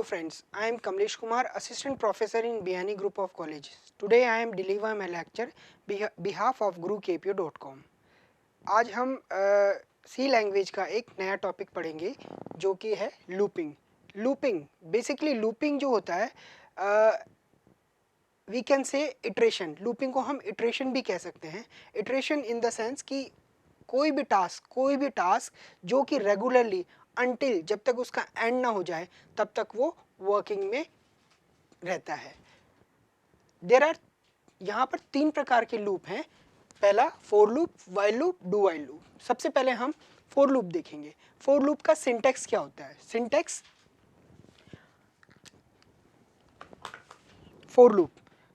friends, I am Kamlesh Kumar, Assistant Professor in Bihani Group of Colleges. Today I am delivering my lecture behalf of GuruKPO.com. आज हम सी language का एक नया topic पढ़ेंगे जो कि है लूपिंग. लूपिंग बेसिकली लूपिंग जो होता है we can say iteration. Looping को हम इटरेशन भी कह सकते हैं. इटरेशन इन द सेंस कि कोई भी टास्क जो कि रेगुलरली अनटिल जब तक उसका एंड ना हो जाए तब तक वो वर्किंग में रहता है. देयर आर यहाँ पर 3 प्रकार के लूप हैं. पहला for loop, while loop, do while loop. सबसे पहले हम फॉर लूप देखेंगे. फॉर लूप का सिंटैक्स क्या होता है? Syntax for loop,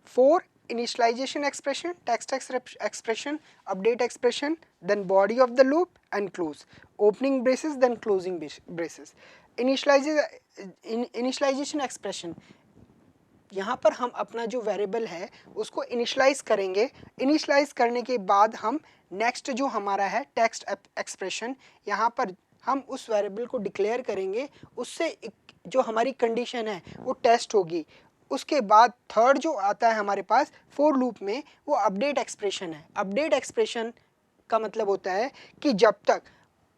for initialization expression, text expression, update expression, then body of the loop and close. Opening braces, then closing braces. Initialization expression, यहाँ पर हम अपना जो वेरिएबल है उसको इनिशलाइज करेंगे. इनिशलाइज करने के बाद हम नेक्स्ट जो हमारा है टेक्स्ट एक्सप्रेशन, यहाँ पर हम उस वेरिएबल को डिक्लेयर करेंगे. उससे जो हमारी कंडीशन है वो टेस्ट होगी. उसके बाद थर्ड जो आता है हमारे पास फॉर लूप में वो अपडेट एक्सप्रेशन है. अपडेट एक्सप्रेशन का मतलब होता है कि जब तक,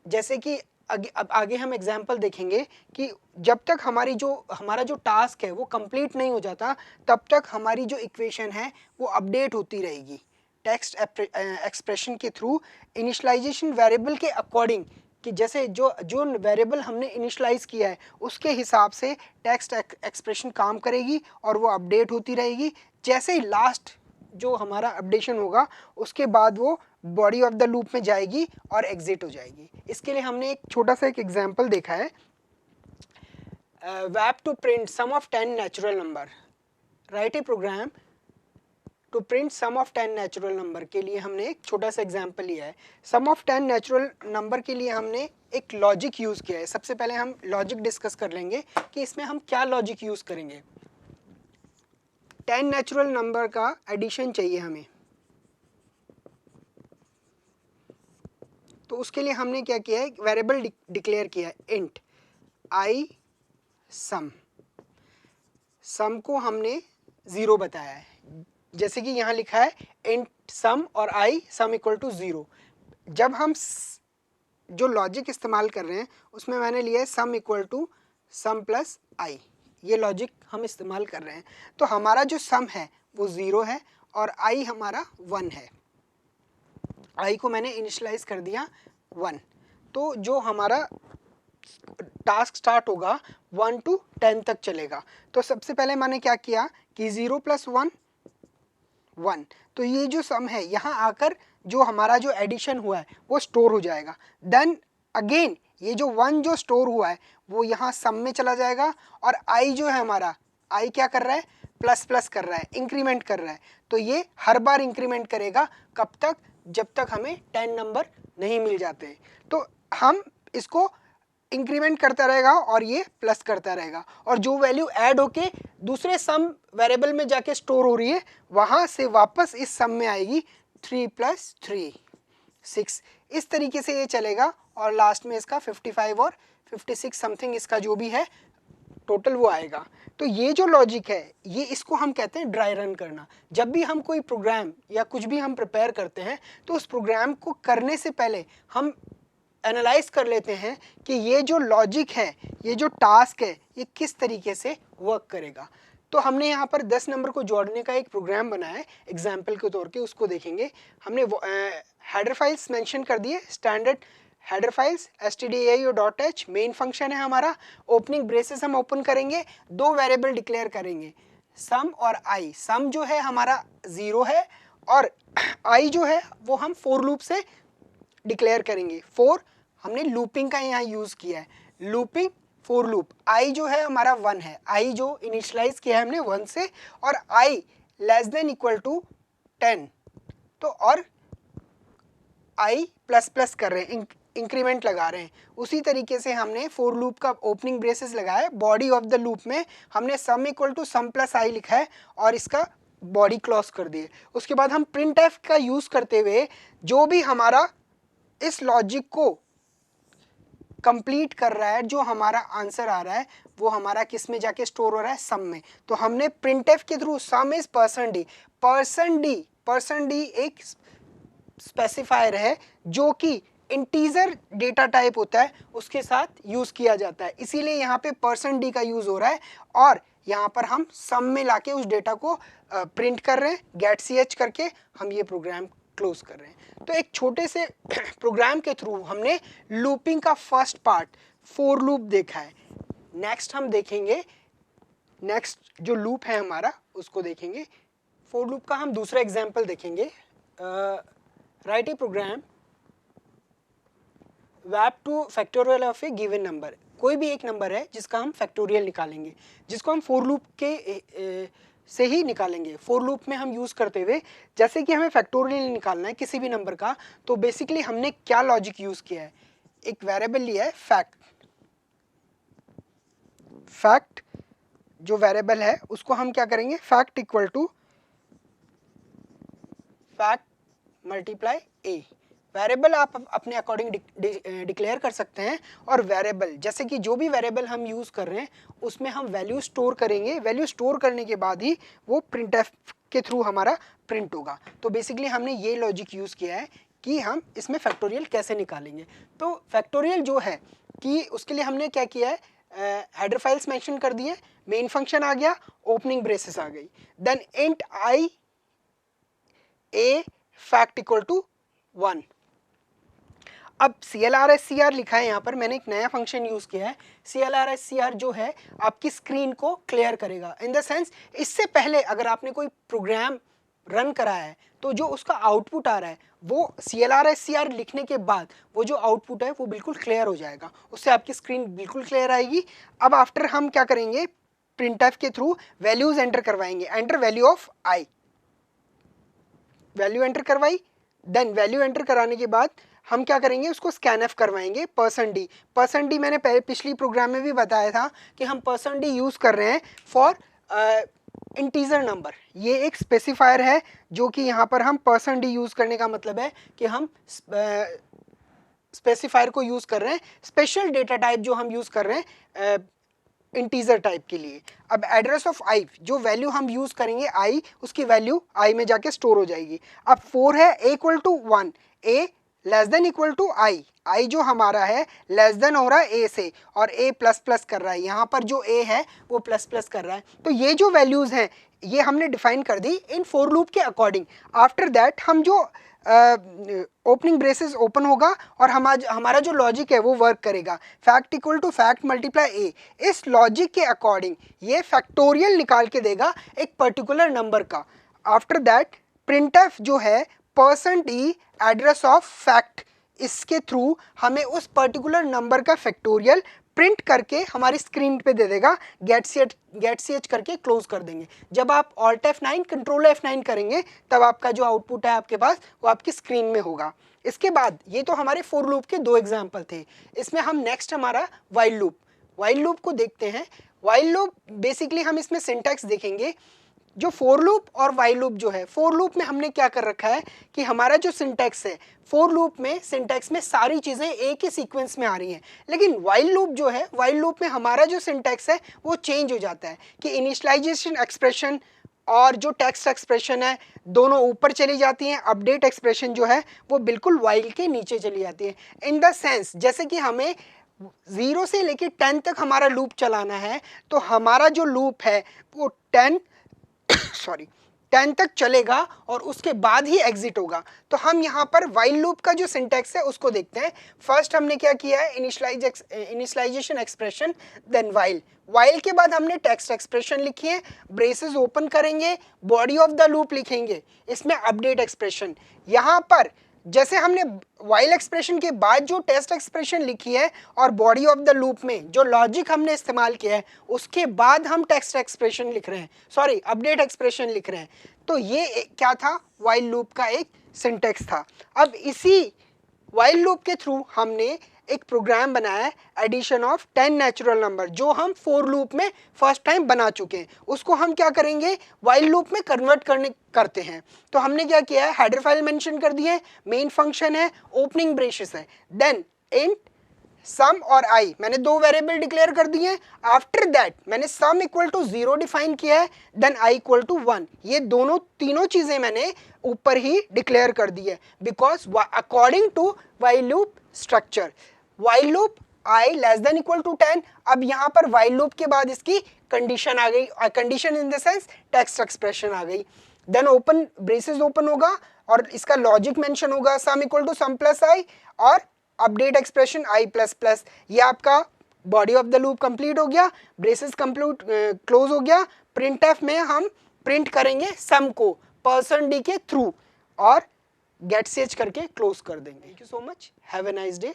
जैसे कि अब आगे हम एग्जाम्पल देखेंगे कि जब तक हमारा जो टास्क है वो कंप्लीट नहीं हो जाता तब तक हमारी जो इक्वेशन है वो अपडेट होती रहेगी. टेक्स्ट एक्सप्रेशन के थ्रू इनिशियलाइजेशन वेरिएबल के अकॉर्डिंग कि जैसे जो वेरिएबल हमने इनिशियलाइज किया है उसके हिसाब से टेक्स्ट एक्सप्रेशन काम करेगी और वो अपडेट होती रहेगी. जैसे ही लास्ट जो हमारा अपडेशन होगा उसके बाद वो बॉडी ऑफ द लूप में जाएगी और एग्जिट हो जाएगी. इसके लिए हमने एक छोटा सा एक एग्जांपल देखा है. वैप to print sum of 10 natural number. Write a program to print sum of 10 natural number के लिए हमने एक छोटा सा एग्जांपल लिया है. सम ऑफ 10 नेचुरल नंबर के लिए हमने एक लॉजिक यूज़ किया है. सबसे पहले हम लॉजिक डिस्कस कर लेंगे कि इसमें हम क्या लॉजिक यूज़ करेंगे. 10 नेचुरल नंबर का एडिशन चाहिए हमें, तो उसके लिए हमने क्या किया है, वेरिएबल डिक्लेयर किया है इंट आई सम. सम को हमने 0 बताया है. जैसे कि यहाँ लिखा है इंट सम और आई सम इक्वल टू 0. जब हम जो लॉजिक इस्तेमाल कर रहे हैं उसमें मैंने लिया है sum equal to sum plus I. ये लॉजिक हम इस्तेमाल कर रहे हैं. तो हमारा जो सम है वो 0 है और आई हमारा 1 है. आई को मैंने इनिशियलाइज कर दिया 1. तो जो हमारा टास्क स्टार्ट होगा 1 to 10 तक चलेगा. तो सबसे पहले मैंने क्या किया कि 0 + 1 1. तो ये जो सम है यहाँ आकर जो हमारा जो एडिशन हुआ है वो स्टोर हो जाएगा. देन अगेन ये जो 1 जो स्टोर हुआ है वो यहाँ सम में चला जाएगा और आई जो है हमारा, आई क्या कर रहा है, प्लस प्लस कर रहा है, इंक्रीमेंट कर रहा है. तो ये हर बार इंक्रीमेंट करेगा. कब तक? जब तक हमें 10 नंबर नहीं मिल जाते. तो हम इसको इंक्रीमेंट करता रहेगा और ये प्लस करता रहेगा और जो वैल्यू ऐड होके दूसरे सम वेरिएबल में जाके स्टोर हो रही है वहाँ से वापस इस सम में आएगी 3 + 3 6. इस तरीके से ये चलेगा और लास्ट में इसका 55 और 56 समथिंग इसका जो भी है टोटल वो आएगा. तो ये जो लॉजिक है ये इसको हम कहते हैं ड्राई रन करना. जब भी हम कोई प्रोग्राम या कुछ भी हम प्रिपेयर करते हैं तो उस प्रोग्राम को करने से पहले हम एनालाइज कर लेते हैं कि ये जो लॉजिक है, ये जो टास्क है, ये किस तरीके से वर्क करेगा. तो हमने यहाँ पर 10 नंबर को जोड़ने का एक प्रोग्राम बनाया है एग्जाम्पल के तौर पे, उसको देखेंगे. हमने हेडर फाइल्स मेंशन कर दिए, standard header files stdio.h main function है हमारा. ओपनिंग ब्रेसेस हम ओपन करेंगे, 2 वेरिएबल डिक्लेयर करेंगे सम और आई. सम जो है हमारा 0 है और आई जो है वो हम फॉर लूप से डिक्लेयर करेंगे. फॉर हमने लूपिंग का यहाँ यूज़ किया है, लूपिंग फॉर लूप. आई जो है हमारा 1 है, आई जो इनिशियलाइज किया है हमने 1 से, और आई लेस देन इक्वल टू 10. तो और आई प्लस प्लस कर रहे हैं, इंक्रीमेंट लगा रहे हैं. उसी तरीके से हमने फॉर लूप का ओपनिंग ब्रेसेस लगाया. बॉडी ऑफ द लूप में हमने sum equal to sum plus I लिखा है और इसका बॉडी क्लोज कर दिए. उसके बाद हम प्रिंट एफ का यूज़ करते हुए जो भी हमारा इस लॉजिक को कंप्लीट कर रहा है, जो हमारा आंसर आ रहा है वो हमारा किस में जाके स्टोर हो रहा है, सम में। तो हमने printf के थ्रू सम इज %d एक स्पेसिफायर है जो कि इंटीजर डेटा टाइप होता है, उसके साथ यूज किया जाता है, इसीलिए यहाँ पे %d का यूज हो रहा है और यहाँ पर हम सम में लाके उस डेटा को प्रिंट कर रहे हैं। गेट ch करके हम ये प्रोग्राम क्लोज कर रहे हैं। तो एक छोटे से प्रोग्राम के थ्रू हमने लूपिंग का फर्स्ट पार्ट फॉर लूप देखा है। नेक्स्ट हम देखेंगे, नेक्स्ट जो लूप है हमारा उसको देखेंगे। फॉर लूप का हम दूसरा एग्जांपल देखेंगे। राइट ए प्रोग्राम वैप to factorial of a given number. कोई भी एक नंबर है जिसका हम फैक्टोरियल निकालेंगे, जिसको हम फॉर लूप के से ही निकालेंगे। फॉर लूप में हम यूज़ करते हुए, जैसे कि हमें फैक्टोरियल निकालना है किसी भी नंबर का, तो बेसिकली हमने क्या लॉजिक यूज़ किया है, एक वेरिएबल लिया है फैक्ट जो वेरिएबल है उसको हम क्या करेंगे, fact equal to fact multiply a. Variable आप अपने अकॉर्डिंग डिक्लेयर कर सकते हैं, और वेरिएबल जैसे कि जो भी वेरिएबल हम यूज़ कर रहे हैं उसमें हम वैल्यू स्टोर करेंगे। वैल्यू स्टोर करने के बाद ही वो प्रिंटफ के थ्रू हमारा प्रिंट होगा। तो बेसिकली हमने ये लॉजिक यूज़ किया है कि हम इसमें फैक्टोरियल कैसे निकालेंगे। तो फैक्टोरियल जो है कि उसके लिए हमने क्या किया है, हेडर फाइल्स मेंशन कर दिए, मेन फंक्शन आ गया, ओपनिंग ब्रेसेस आ गई, then int i a fact equal to 1। अब CLR/SCR लिखा है यहाँ पर, मैंने एक नया फंक्शन यूज़ किया है। CLR/SCR जो है आपकी स्क्रीन को क्लियर करेगा, इन द सेंस इससे पहले अगर आपने कोई प्रोग्राम रन कराया है तो जो उसका आउटपुट आ रहा है वो CLR/SCR लिखने के बाद वो जो आउटपुट है वो बिल्कुल क्लियर हो जाएगा, उससे आपकी स्क्रीन बिल्कुल क्लियर आएगी। अब आफ्टर हम क्या करेंगे, प्रिंटफ के थ्रू वैल्यूज एंटर करवाएंगे। Enter value of I, value enter करवाई, देन वैल्यू एंटर कराने के बाद हम क्या करेंगे, उसको स्कैनफ करवाएंगे %d मैंने पिछली प्रोग्राम में भी बताया था कि हम %d यूज़ कर रहे हैं फॉर इंटीजर नंबर। ये एक स्पेसिफायर है जो कि यहाँ पर हम %d यूज़ करने का मतलब है कि हम स्पेसिफायर को यूज़ कर रहे हैं, स्पेशल डेटा टाइप जो हम यूज़ कर रहे हैं इंटीजर टाइप के लिए। अब एड्रेस ऑफ आई, जो वैल्यू हम यूज़ करेंगे आई, उसकी वैल्यू आई में जाके स्टोर हो जाएगी। अब 4 है, a equal to 1, a less than equal to I, I जो हमारा है लेस देन हो रहा है a से, और a प्लस प्लस कर रहा है, यहाँ पर जो a है वो प्लस प्लस कर रहा है। तो ये जो वैल्यूज़ हैं ये हमने डिफाइन कर दी इन फॉर लूप के अकॉर्डिंग। आफ्टर दैट हम जो ओपनिंग ब्रेसेस ओपन होगा और हमारा जो लॉजिक है वो वर्क करेगा, fact equal to fact multiply A. इस लॉजिक के अकॉर्डिंग ये फैक्टोरियल निकाल के देगा एक पर्टिकुलर नंबर का। आफ्टर दैट प्रिंटफ जो है %e एड्रेस ऑफ फैक्ट, इसके थ्रू हमें उस पर्टिकुलर नंबर का फैक्टोरियल प्रिंट करके हमारी स्क्रीन पे दे देगा। गेट ch करके क्लोज कर देंगे। जब आप Alt F9 Ctrl F9 करेंगे तब आपका जो आउटपुट है आपके पास वो आपकी स्क्रीन में होगा। इसके बाद ये तो हमारे फॉर लूप के 2 एग्जाम्पल थे। इसमें हम नेक्स्ट हमारा वाइल लूप को देखते हैं। वाइल लूप बेसिकली हम इसमें सिंटैक्स देखेंगे। जो फॉर लूप और वाइल लूप जो है, फॉर लूप में हमने क्या कर रखा है कि हमारा जो सिंटैक्स है, फॉर लूप में सिंटैक्स में सारी चीज़ें एक ही सीक्वेंस में आ रही हैं, लेकिन वाइल लूप जो है, वाइल लूप में हमारा जो सिंटैक्स है वो चेंज हो जाता है कि इनिशियलाइजेशन एक्सप्रेशन और जो टेक्स्ट एक्सप्रेशन है दोनों ऊपर चली जाती हैं, अपडेट एक्सप्रेशन जो है वो बिल्कुल वाइल के नीचे चली जाती है। इन द सेंस जैसे कि हमें 0 से लेकर 10 तक हमारा लूप चलाना है, तो हमारा जो लूप है वो 10 तक चलेगा और उसके बाद ही एग्जिट होगा। तो हम यहाँ पर वाइल लूप का जो सिंटैक्स है उसको देखते हैं। फर्स्ट हमने क्या किया है, इनिशियलाइजेशन एक्सप्रेशन, देन वाइल के बाद हमने टेक्स्ट एक्सप्रेशन लिखी है, ब्रेसेस ओपन करेंगे, बॉडी ऑफ द लूप लिखेंगे, इसमें अपडेट एक्सप्रेशन। यहाँ पर जैसे हमने वाइल एक्सप्रेशन के बाद जो टेस्ट एक्सप्रेशन लिखी है और बॉडी ऑफ द लूप में जो लॉजिक हमने इस्तेमाल किया है उसके बाद हम टेक्स्ट एक्सप्रेशन लिख रहे हैं, अपडेट एक्सप्रेशन लिख रहे हैं। तो ये क्या था, वाइल लूप का एक सिंटैक्स था। अब इसी वाइल लूप के थ्रू हमने एक प्रोग्राम बनाया है, एडिशन ऑफ 10 नेचुरल नंबर, जो हम फॉर लूप में फर्स्ट टाइम बना चुके हैं। उसको हम क्या करेंगे, वाइल लूप में कन्वर्ट करते हैं। तो हमने क्या किया है, हेडर फाइल मेंशन कर दी है, मेन फंक्शन है, ओपनिंग ब्रेसेस है, देन इंट सम और आई, मैंने दो वेरिएबल डिक्लेयर कर दिए हैं। आफ्टर दैट मैंने सम इक्वल टू 0 डिफाइन किया है, देन आई इक्वल टू 1। ये दोनों तीनों चीजें मैंने ऊपर ही डिक्लेयर कर दी है, because according to while loop structure. While loop i less than equal to 10। अब यहाँ पर व्हाइल लूप के बाद इसकी कंडीशन आ गई, condition in the sense test expression आ गई। देन ओपन ब्रेसेस ओपन होगा और इसका लॉजिक मेंशन होगा, sum equal to sum plus I और update expression I plus plus. ये आपका body of the loop complete हो गया, ब्रेसेस कंप्लीट क्लोज हो गया। प्रिंटफ में हम प्रिंट करेंगे सम को %d के थ्रू और गेट ch करके क्लोज कर देंगे। Thank you so much, have a nice day.